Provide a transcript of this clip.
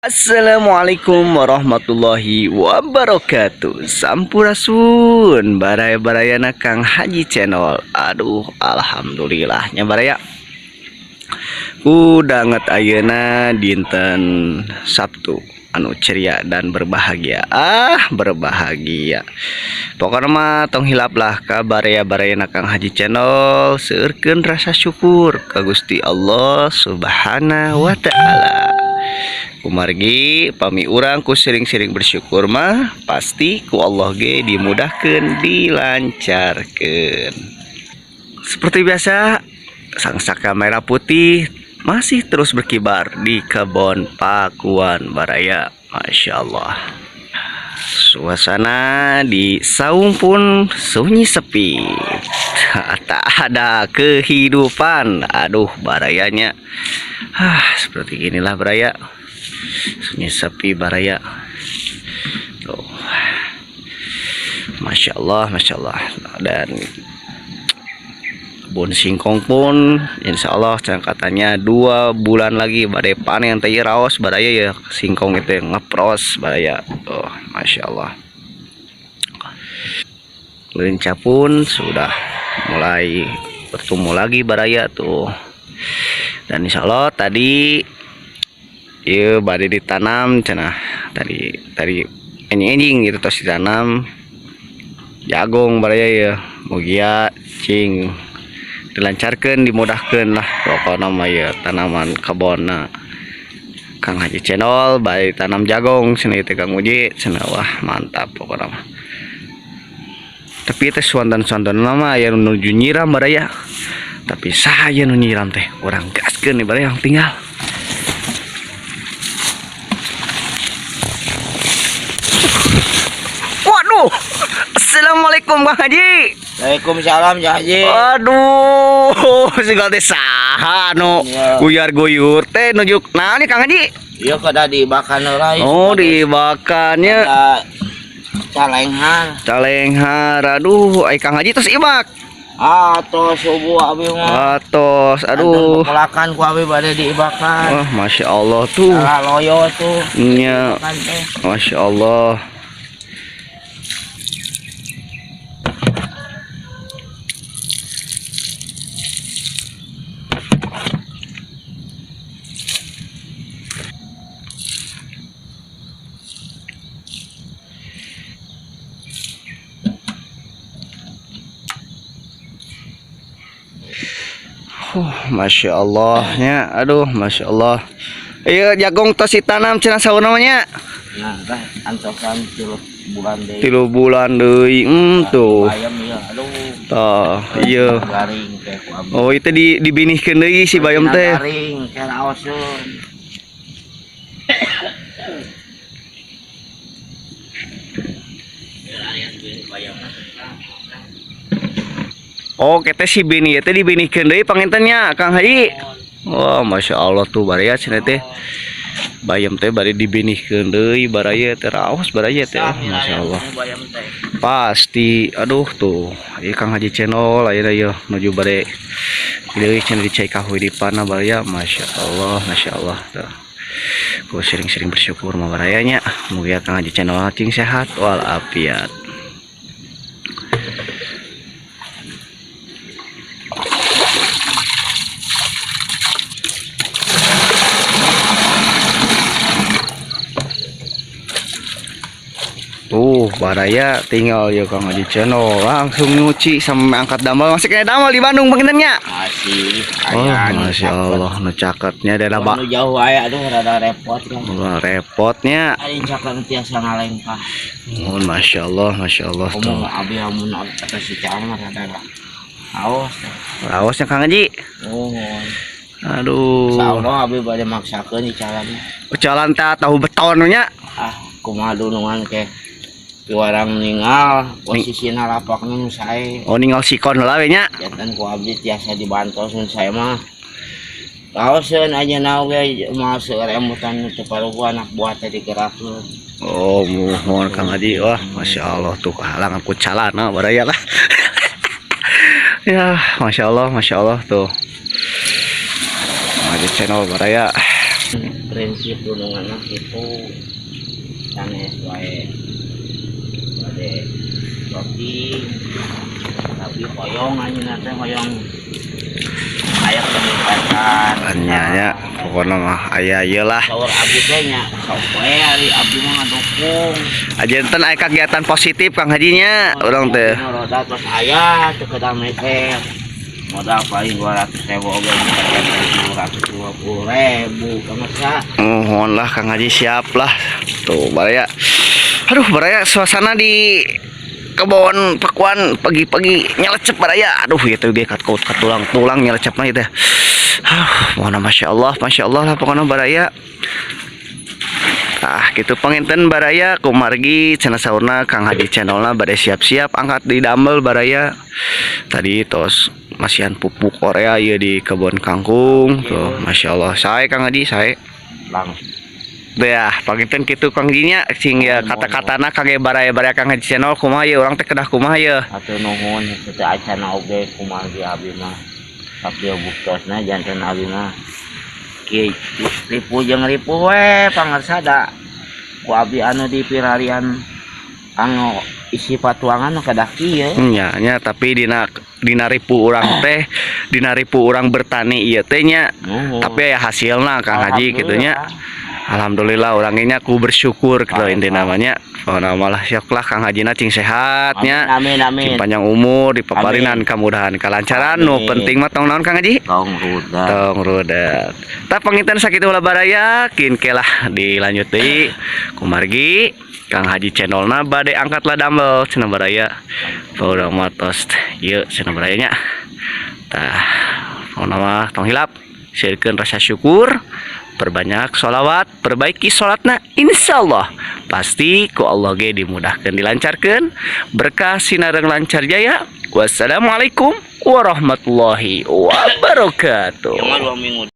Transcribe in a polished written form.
Assalamualaikum warahmatullahi wabarakatuh. Sampurasun baraya-barayana Kang Haji Channel. Aduh, alhamdulillahnya baraya. Udanget ayeuna dinten Sabtu anu ceria dan berbahagia. Berbahagia. Pokoknya mah tong hilaplah ka baraya-barayana Kang Haji Channel seueurkeun rasa syukur ka Gusti Allah Subhanahu wa taala. Kumargi pami urang ku sering-sering bersyukur mah pasti ku Allah ge dimudahkeun dilancarkeun. Seperti biasa sang saka merah putih masih terus berkibar di kebon Pakuan Baraya. Masya Allah, suasana di saung pun sunyi sepi, tak ada kehidupan. Aduh barayanya, seperti inilah baraya, sunyi sepi baraya. Tuh. Masya Allah, Masya Allah. Dan kebun singkong pun insya Allah katanya 2 bulan lagi badai panen teh raos baraya ya, singkong itu yang ngepros baraya. Oh, Masya Allah. Lenca pun sudah mulai bertumbuh lagi baraya tuh. Dan insya Allah tadi ya badai ditanam cenah tadi enjing gitu terus ditanam jagung baraya ya, mugia cing dilancarkan, dimudahkan lah pokoknya mah ya tanaman kebon. Kang Haji Channel baik tanam jagung sini teh Kang Uji cenah, wah mantap pokoknya mah. Tapi teh suandan-suandan lama ya menuju nyiram baraya, tapi saya nu nyiram teh orang gaskeun nih baraya yang tinggal. Waduh, assalamualaikum Kang Haji. Waalaikumsalam Cak Haji. Aduh, segala teh saha nu guyar-guyur teh nujuk naon nih Kang Haji? Iya kada diibakan heula. Oh, diibakannya calenghar. Aduh, ai Kang Haji terus ibak. Tos subuh abi mah. Tos, aduh. Pelakan ku abi bade diibakan. Wah, Masya Allah tuh. Loyo tuh. Nya. Masya Allah. Masya Allahnya, aduh Masya Allah. Iya jagung tos ditanam cenah saur namanya. Nah, dah antosan 3 bulan deui. 3 bulan deui. Tuh. Bayam ya, aduh. Tah, iya. Garing teh ku abi. Oh, itu dibinihkeun deui si bayam teh. Garing teh raoseun. Oh, kita si bini teh dibinihkeun deui pangintennya Kang Haji. Wah, Masya Allah tuh baraya cenah teh. Bayam teh bari dibinihkeun deui baraya teh raos baraya teh. Masya Allah. Pasti, aduh tuh. Ieu Kang Haji Channel ayeuna ieu nuju bade deui cenah dicai kahidupan baraya. Masya Allah, Masya Allah tuh. Ku sering-sering bersyukur mah barayanya. Mugia Kang Haji Channel cing sehat walafiat. Baraya tinggal ya Kang Haji Channel langsung nyuci sama angkat damal. Masih kena damal di Bandung pengintennya. Masih. Oh, Masya Allah, nu caketnya daerah Bak. Jauh aya aduh rada repot kan. Repotnya. Ari caket tiasa ngalengkah. Oh, Masya Allah, Masya Allah. Ngomong abi amun atas si Cang rada aos. Aosnya Kang Haji. Oh. Aduh. Saono abi bade maksakeun di jalan. Jalan teh tahu betonnya. Kumaha dunungan ke warang ninggal posisina lapakna nu sae. Oh, ninggal sikon heula we nya. Janten ku abdi tiasa dibantos mun sae mah. Kaoseun aja naoge mah seueur emutan teu parugu anak buah teh digerakkeun. Oh, mohon Kang Haji. Wah, Masya Allah tuh kehalangan ku calana baraya lah. Ya, Masya Allah tuh. Haji Channel baraya. prinsip gunungan itu sanes wae bade roti tapi hoyong aja nanti hoyong air peningkatan Anyanya pokoknya mah aya ieu lah. sahur abdi teh nya sok wae ari abdi mah ngadukung Ajentan aya kegiatan positif Kang Hajinya urang teh. roda terus aya teu kedah meser modal paling 200.000 oge 220.000 kamasa Mohon lah Kang Haji siap lah. Tuh baraya. Aduh baraya suasana di kebon pakuan pagi-pagi nyelecep baraya. Aduh gitu ge kat tulang-tulang nyelecep mah teh. Mohon masya Allah lah pokoknya baraya. Ah gitu penginten baraya kumargi cenah saurna Kang Haji channelna bade siap-siap angkat di dumbbell baraya. Tadi tos masihan pupuk Korea ya di kebun kangkung tuh masya Allah saya Kang Haji saya lang ya panginten gitu Kang Hajinya cing ya kata-katana kage baraya-baraya Kang Haji channel kumaha ya urang teh kedah kumaha ya atuh nuhun teu acana oge kumaha abdi mah tapi buktosna janten abdi mah kieu ripu jeung ripu we pangarsada ku abdi anu di pirarian anu isi patuangan kedah kieu nya tapi dina ripu urang teh dina ripu urang bertani ieu teh nya tapi aya hasilna Kang Haji kitu nya alhamdulillah urangnya ku bersyukur gitu intina namanya oh malah syukurlah Kang Hajina cing sehatnya amin cing panjang umur dipaparinan kemudahan kelancaran nu penting mah tong naon Kang Haji tong rudat tah panginten sakitu ulah baraya kin kelah dilanjut deui kumargi Kang Haji channelna bade angkatlah dumbbell cenah baraya urang matos ieu cenah baraya nya tah nama tong hilap sieurkeun rasa syukur perbanyak sholawat perbaiki sholatna insyaallah pasti ku Allah ge dimudahkeun dilancarkeun berkah sinareng lancar jaya wassalamualaikum warahmatullahi wabarakatuh.